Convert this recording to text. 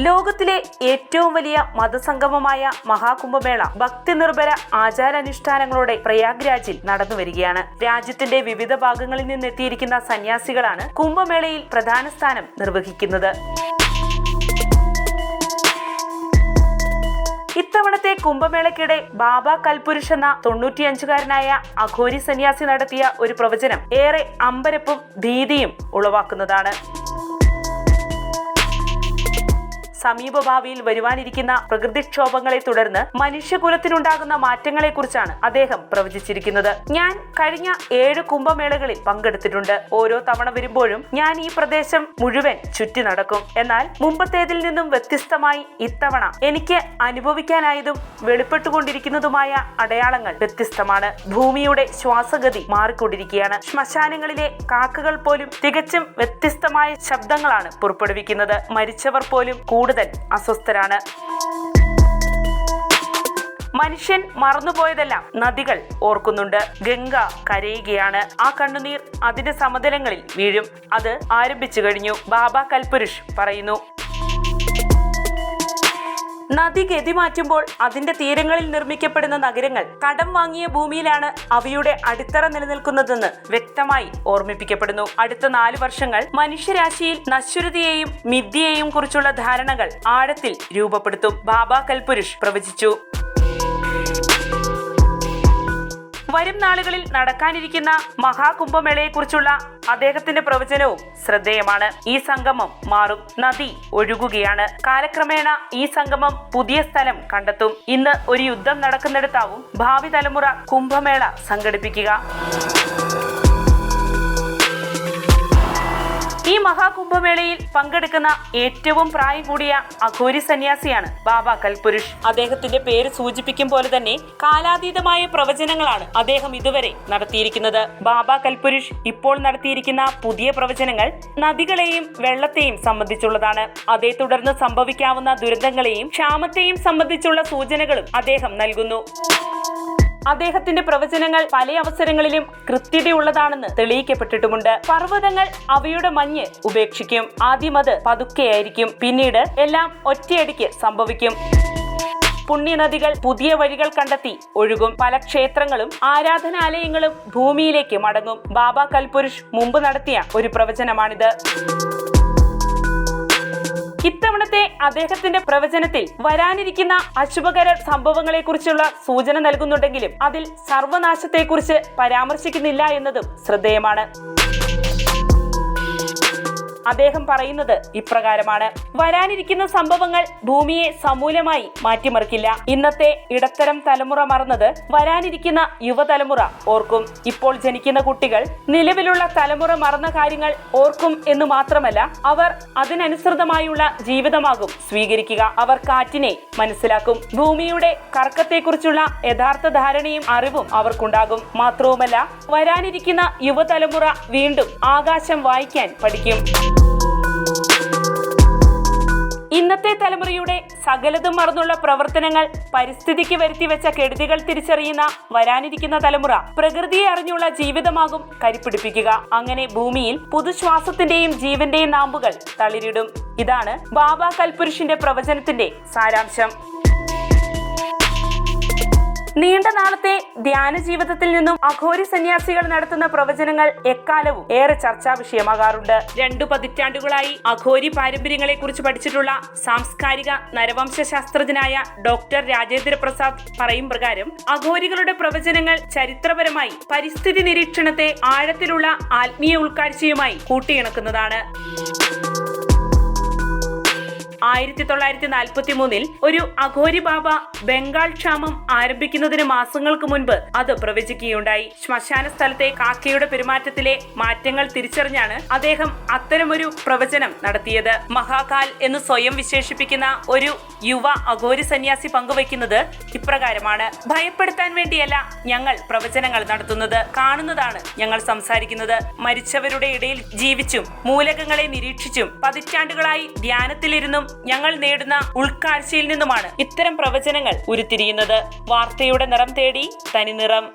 ലോകത്തിലെ ഏറ്റവും വലിയ മതസംഗമമായ മഹാകുംഭമേള ഭക്തി നിർഭര ആചാരാനുഷ്ഠാനങ്ങളോടെ പ്രയാഗ്രാജിൽ നടന്നുവരികയാണ്. രാജ്യത്തിന്റെ വിവിധ ഭാഗങ്ങളിൽ നിന്നെത്തിയിരിക്കുന്ന സന്യാസികളാണ് കുംഭമേളയിൽ പ്രധാന സ്ഥാനം നിർവഹിക്കുന്നത്. ഇത്തവണത്തെ കുംഭമേളയ്ക്കിടെ ബാബ കൽപുരുഷ് എന്ന 95-കാരനായ അഘോരി സന്യാസി നടത്തിയ ഒരു പ്രവചനം ഏറെ അമ്പരപ്പും ഭീതിയും ഉളവാക്കുന്നതാണ്. സമീപഭാവിയിൽ വരുവാനിരിക്കുന്ന പ്രകൃതിക്ഷോഭങ്ങളെ തുടർന്ന് മനുഷ്യകുലത്തിനുണ്ടാകുന്ന മാറ്റങ്ങളെക്കുറിച്ചാണ് അദ്ദേഹം പ്രവചിച്ചിരിക്കുന്നത്. ഞാൻ കഴിഞ്ഞ 7 കുംഭമേളകളിൽ പങ്കെടുത്തിട്ടുണ്ട്. ഓരോ തവണ വരുമ്പോഴും ഞാൻ ഈ പ്രദേശം മുഴുവൻ ചുറ്റി നടക്കും. എന്നാൽ മുമ്പത്തേതിൽ നിന്നും വ്യത്യസ്തമായി ഇത്തവണ എനിക്ക് അനുഭവിക്കാനായതും വെളിപ്പെട്ടുകൊണ്ടിരിക്കുന്നതുമായ അടയാളങ്ങൾ വ്യത്യസ്തമാണ്. ഭൂമിയുടെ ശ്വാസഗതി മാറിക്കൊണ്ടിരിക്കുകയാണ്. ശ്മശാനങ്ങളിലെ കാക്കകൾ പോലും തികച്ചും വ്യത്യസ്തമായ ശബ്ദങ്ങളാണ് പുറപ്പെടുവിക്കുന്നത്. മരിച്ചവർ പോലും കൂടുതൽ അസ്വസ്ഥരാണ്. മനുഷ്യൻ മറന്നുപോയതെല്ലാം നദികൾ ഓർക്കുന്നുണ്ട്. ഗംഗ കരയുകയാണ്. ആ കണ്ണുനീർ അതിന്റെ സമതലങ്ങളിൽ വീഴും. അത് ആരംഭിച്ചു കഴിഞ്ഞു. ബാബ കൽപുരുഷ് പറയുന്നു. നദി ഗതി മാറ്റുമ്പോൾ അതിന്റെ തീരങ്ങളിൽ നിർമ്മിക്കപ്പെടുന്ന നഗരങ്ങൾ കടം വാങ്ങിയ ഭൂമിയിലാണ് അവയുടെ അടിത്തറ നിലനിൽക്കുന്നതെന്ന് വ്യക്തമായി ഓർമ്മിപ്പിക്കപ്പെടുന്നു. അടുത്ത 4 വർഷങ്ങൾ മനുഷ്യരാശിയിൽ നശ്വരതയെയും മിഥ്യയെയും കുറിച്ചുള്ള ധാരണകൾ ആഴത്തിൽ രൂപപ്പെടുത്തും. ബാബ കൽപുരുഷ് പ്രവചിച്ചു. വരും നാളുകളിൽ നടക്കാനിരിക്കുന്ന മഹാകുംഭമേളയെക്കുറിച്ചുള്ള അദ്ദേഹത്തിന്റെ പ്രവചനവും ശ്രദ്ധേയമാണ്. ഈ സംഗമം മാറും. നദി ഒഴുകുകയാണ്. കാലക്രമേണ ഈ സംഗമം പുതിയ സ്ഥലം കണ്ടെത്തും. ഇന്ന് ഒരു യുദ്ധം നടക്കുന്നിടത്താവും ഭാവി തലമുറ കുംഭമേള സംഘടിപ്പിക്കുക. ഈ മഹാകുംഭമേളയിൽ പങ്കെടുക്കുന്ന ഏറ്റവും പ്രായം കൂടിയ അഘോരി സന്യാസിയാണ് ബാബ കൽപുരുഷ്. അദ്ദേഹത്തിന്റെ പേര് സൂചിപ്പിക്കും പോലെ തന്നെ കാലാതീതമായ പ്രവചനങ്ങളാണ് അദ്ദേഹം ഇതുവരെ നടത്തിയിരിക്കുന്നത്. ബാബ കൽപുരുഷ് ഇപ്പോൾ നടത്തിയിരിക്കുന്ന പുതിയ പ്രവചനങ്ങൾ നദികളെയും വെള്ളത്തെയും സംബന്ധിച്ചുള്ളതാണ്. അതേ തുടർന്ന് സംഭവിക്കാവുന്ന ദുരന്തങ്ങളെയും ക്ഷാമത്തെയും സംബന്ധിച്ചുള്ള സൂചനകളും അദ്ദേഹം നൽകുന്നു. അദ്ദേഹത്തിന്റെ പ്രവചനങ്ങൾ പല അവസരങ്ങളിലും കൃത്യതയുള്ളതാണെന്ന് തെളിയിക്കപ്പെട്ടിട്ടുമുണ്ട്. പർവ്വതങ്ങൾ അവയുടെ മഞ്ഞ് ഉപേക്ഷിക്കും. ആദ്യം അത് പതുക്കെയായിരിക്കും. പിന്നീട് എല്ലാം ഒറ്റയടിക്ക് സംഭവിക്കും. പുണ്യനദികൾ പുതിയ വഴികൾ കണ്ടെത്തി ഒഴുകും. പല ക്ഷേത്രങ്ങളും ആരാധനാലയങ്ങളും ഭൂമിയിലേക്ക് മടങ്ങും. ബാബ കൽപുരുഷ് മുമ്പ് നടത്തിയ ഒരു പ്രവചനമാണിത്. ഇത്തവണത്തെ അദ്ദേഹത്തിന്റെ പ്രവചനത്തിൽ വരാനിരിക്കുന്ന അശുഭകര സംഭവങ്ങളെക്കുറിച്ചുള്ള സൂചന നൽകുന്നുണ്ടെങ്കിലും അതിൽ സർവനാശത്തെക്കുറിച്ച് പരാമർശിക്കുന്നില്ല എന്നതും ശ്രദ്ധേയമാണ്. അദ്ദേഹം പറയുന്നത് ഇപ്രകാരമാണ്: വരാനിരിക്കുന്ന സംഭവങ്ങൾ ഭൂമിയെ സമൂലമായി മാറ്റിമറിക്കില്ല. ഇന്നത്തെ ഇടത്തരം തലമുറ മറന്നത് വരാനിരിക്കുന്ന യുവതലമുറ ഓർക്കും. ഇപ്പോൾ ജനിക്കുന്ന കുട്ടികൾ നിലവിലുള്ള തലമുറ മറന്ന കാര്യങ്ങൾ ഓർക്കും എന്ന് മാത്രമല്ല, അവർ അതിനനുസൃതമായുള്ള ജീവിതമാകും സ്വീകരിക്കുക. അവർ കാറ്റിനെ മനസ്സിലാക്കും. ഭൂമിയുടെ കറക്കത്തെക്കുറിച്ചുള്ള യഥാർത്ഥ ധാരണയും അറിവും അവർക്കുണ്ടാകും. മാത്രവുമല്ല, വരാനിരിക്കുന്ന യുവതലമുറ വീണ്ടും ആകാശം വായിക്കാൻ പഠിക്കും. ഇന്നത്തെ തലമുറയുടെ സകലതും മറന്നുള്ള പ്രവർത്തനങ്ങൾ പരിസ്ഥിതിക്ക് വരുത്തിവെച്ച കെടുതികൾ തിരിച്ചറിയുന്ന വരാനിരിക്കുന്ന തലമുറ പ്രകൃതിയെ അറിഞ്ഞുള്ള ജീവിതമാകും കരുപ്പിടിപ്പിക്കുക. അങ്ങനെ ഭൂമിയിൽ പുതുശ്വാസത്തിന്റെയും ജീവന്റെയും നാമ്പുകൾ തളിരിടും. ഇതാണ് ബാബ കൽപുരുഷിന്റെ പ്രവചനത്തിന്റെ സാരാംശം. നീണ്ട നാളത്തെ ധ്യാന ജീവിതത്തിൽ നിന്നും അഘോരി സന്യാസികൾ നടത്തുന്ന പ്രവചനങ്ങൾ എക്കാലവും ഏറെ ചർച്ചാ വിഷയമാകാറുണ്ട്. 2 പതിറ്റാണ്ടുകളായി അഘോരി പാരമ്പര്യങ്ങളെ കുറിച്ച് പഠിച്ചിട്ടുള്ള സാംസ്കാരിക നരവംശ ശാസ്ത്രജ്ഞനായ ഡോക്ടർ രാജേന്ദ്ര പ്രസാദ് പറയും പ്രകാരം അഘോരികളുടെ പ്രവചനങ്ങൾ ചരിത്രപരമായി പരിസ്ഥിതി നിരീക്ഷണത്തെ ആഴത്തിലുള്ള ആത്മീയ ഉൾക്കാഴ്ചയുമായി കൂട്ടിയിണക്കുന്നതാണ്. 1943 ഒരു അഘോരി ബാബ ബംഗാൾ ക്ഷാമം ആരംഭിക്കുന്നതിന് മാസങ്ങൾക്ക് മുൻപ് അത് പ്രവചിക്കുകയുണ്ടായി. ശ്മശാന സ്ഥലത്തെ കാക്കയുടെ പെരുമാറ്റത്തിലെ മാറ്റങ്ങൾ തിരിച്ചറിഞ്ഞാണ് അദ്ദേഹം അത്തരമൊരു പ്രവചനം നടത്തിയത്. മഹാകാൽ എന്ന് സ്വയം വിശേഷിപ്പിക്കുന്ന ഒരു യുവ അഘോരി സന്യാസി പങ്കുവയ്ക്കുന്നത് ഇപ്രകാരമാണ്: ഭയപ്പെടുത്താൻ വേണ്ടിയല്ല ഞങ്ങൾ പ്രവചനങ്ങൾ നടത്തുന്നത്, കാണുന്നതാണ് ഞങ്ങൾ സംസാരിക്കുന്നത്. മരിച്ചവരുടെ ഇടയിൽ ജീവിച്ചും മൂലകങ്ങളെ നിരീക്ഷിച്ചും പതിറ്റാണ്ടുകളായി ധ്യാനത്തിലിരുന്നും ഞങ്ങൾ നേടുന്ന ഉൾക്കാഴ്ചയിൽ നിന്നുമാണ് ഇത്തരം പ്രവചനങ്ങൾ ഉരുത്തിരിയുന്നത്. വാർത്തയുടെ നിറം തേടി തനി നിറം.